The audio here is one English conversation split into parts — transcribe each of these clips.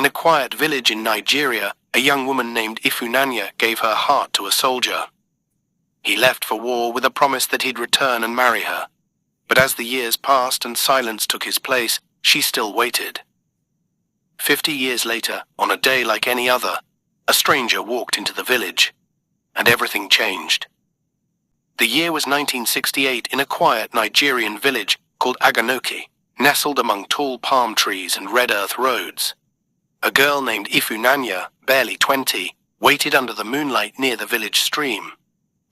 In a quiet village in Nigeria, a young woman named Ifunanya gave her heart to a soldier. He left for war with a promise that he'd return and marry her. But as the years passed and silence took his place, she still waited. 50 years later, on a day like any other, a stranger walked into the village, and everything changed. The year was 1968 in a quiet Nigerian village called Aganoki, nestled among tall palm trees and red earth roads. A girl named Ifunanya, barely 20, waited under the moonlight near the village stream.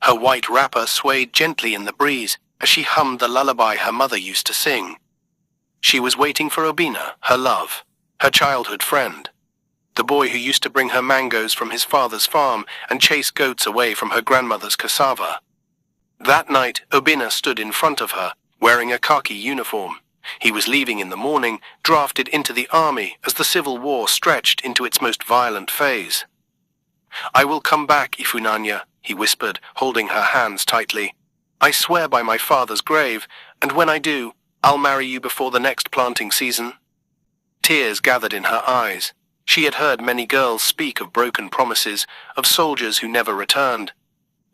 Her white wrapper swayed gently in the breeze as she hummed the lullaby her mother used to sing. She was waiting for Obina, her love, her childhood friend, the boy who used to bring her mangoes from his father's farm and chase goats away from her grandmother's cassava. That night, Obina stood in front of her, wearing a khaki uniform. He was leaving in the morning, drafted into the army as the civil war stretched into its most violent phase. "I will come back, Ifunanya," he whispered, holding her hands tightly. "I swear by my father's grave, and when I do, I'll marry you before the next planting season." Tears gathered in her eyes. She had heard many girls speak of broken promises, of soldiers who never returned.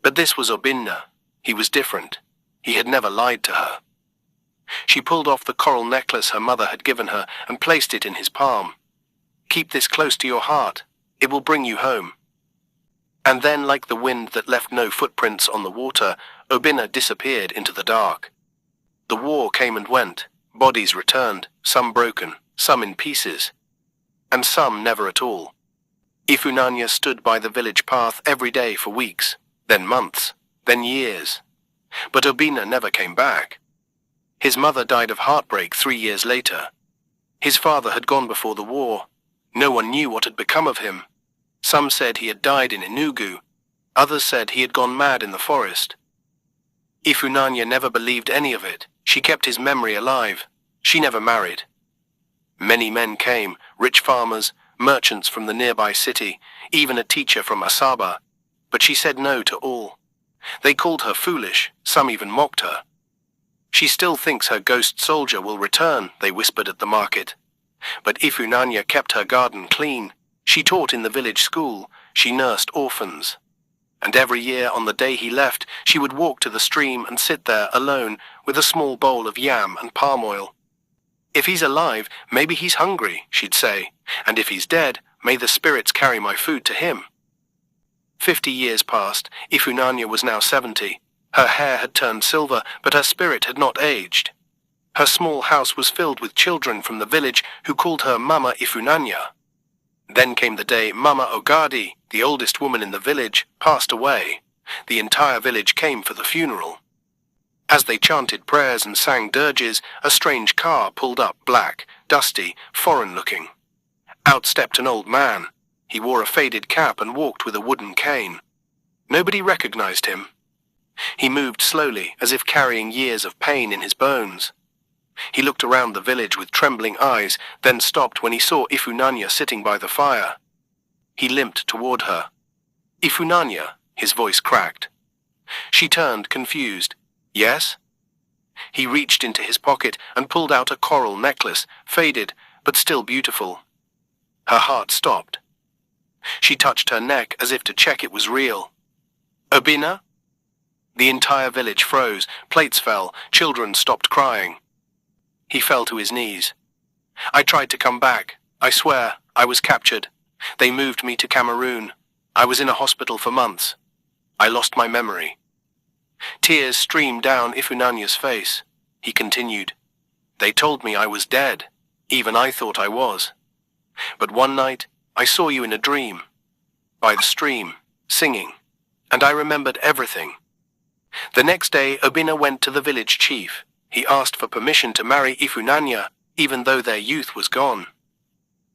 But this was Obinna. He was different. He had never lied to her. She pulled off the coral necklace her mother had given her and placed it in his palm. "Keep this close to your heart. It will bring you home." And then, like the wind that left no footprints on the water, Obinna disappeared into the dark. The war came and went. Bodies returned, some broken, some in pieces, and some never at all. Ifunanya stood by the village path every day for weeks, then months, then years. But Obinna never came back. His mother died of heartbreak 3 years later. His father had gone before the war. No one knew what had become of him. Some said he had died in Enugu. Others said he had gone mad in the forest. Ifunanya never believed any of it. She kept his memory alive. She never married. Many men came, rich farmers, merchants from the nearby city, even a teacher from Asaba. But she said no to all. They called her foolish, some even mocked her. "She still thinks her ghost soldier will return," they whispered at the market. But Ifunanya kept her garden clean. She taught in the village school. She nursed orphans. And every year on the day he left, she would walk to the stream and sit there alone with a small bowl of yam and palm oil. "If he's alive, maybe he's hungry," she'd say, "and if he's dead, may the spirits carry my food to him." 50 years passed. Ifunanya was now 70. Her hair had turned silver, but her spirit had not aged. Her small house was filled with children from the village who called her Mama Ifunanya. Then came the day Mama Ogadi, the oldest woman in the village, passed away. The entire village came for the funeral. As they chanted prayers and sang dirges, a strange car pulled up, black, dusty, foreign-looking. Out stepped an old man. He wore a faded cap and walked with a wooden cane. Nobody recognized him. He moved slowly, as if carrying years of pain in his bones. He looked around the village with trembling eyes, then stopped when he saw Ifunanya sitting by the fire. He limped toward her. "Ifunanya," his voice cracked. She turned, confused. "Yes?" He reached into his pocket and pulled out a coral necklace, faded, but still beautiful. Her heart stopped. She touched her neck as if to check it was real. "Obinna?" The entire village froze, plates fell, children stopped crying. He fell to his knees. "I tried to come back. I swear, I was captured. They moved me to Cameroon. I was in a hospital for months. I lost my memory." Tears streamed down Ifunanya's face. He continued, "They told me I was dead. Even I thought I was. But one night, I saw you in a dream, by the stream, singing, and I remembered everything." The next day, Obinna went to the village chief. He asked for permission to marry Ifunanya, even though their youth was gone.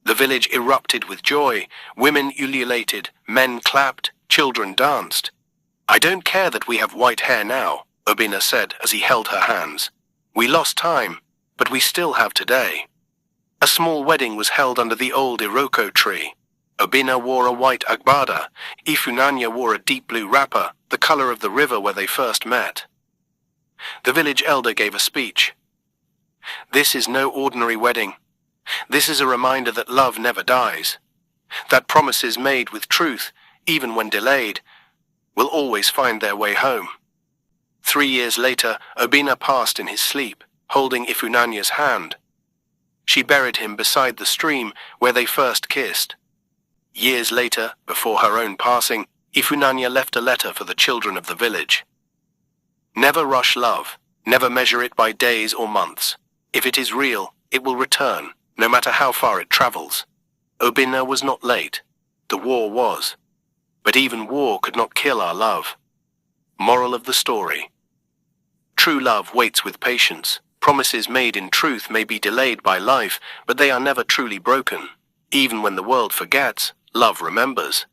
The village erupted with joy. Women ululated, men clapped, children danced. "I don't care that we have white hair now," Obinna said as he held her hands. "We lost time, but we still have today." A small wedding was held under the old iroko tree. Obinna wore a white agbada. Ifunanya wore a deep blue wrapper, the color of the river where they first met. The village elder gave a speech. "This is no ordinary wedding. This is a reminder that love never dies, that promises made with truth, even when delayed, will always find their way home. 3 years later, Obinna passed in his sleep, holding Ifunanya's hand. She buried him beside the stream where they first kissed. Years later, before her own passing, Ifunanya left a letter for the children of the village. Never rush love, never measure it by days or months. If it is real, it will return, no matter how far it travels. Obinna was not late. The war was. But even war could not kill our love. Moral of the story. True love waits with patience. Promises made in truth may be delayed by life, but they are never truly broken. Even when the world forgets, love remembers.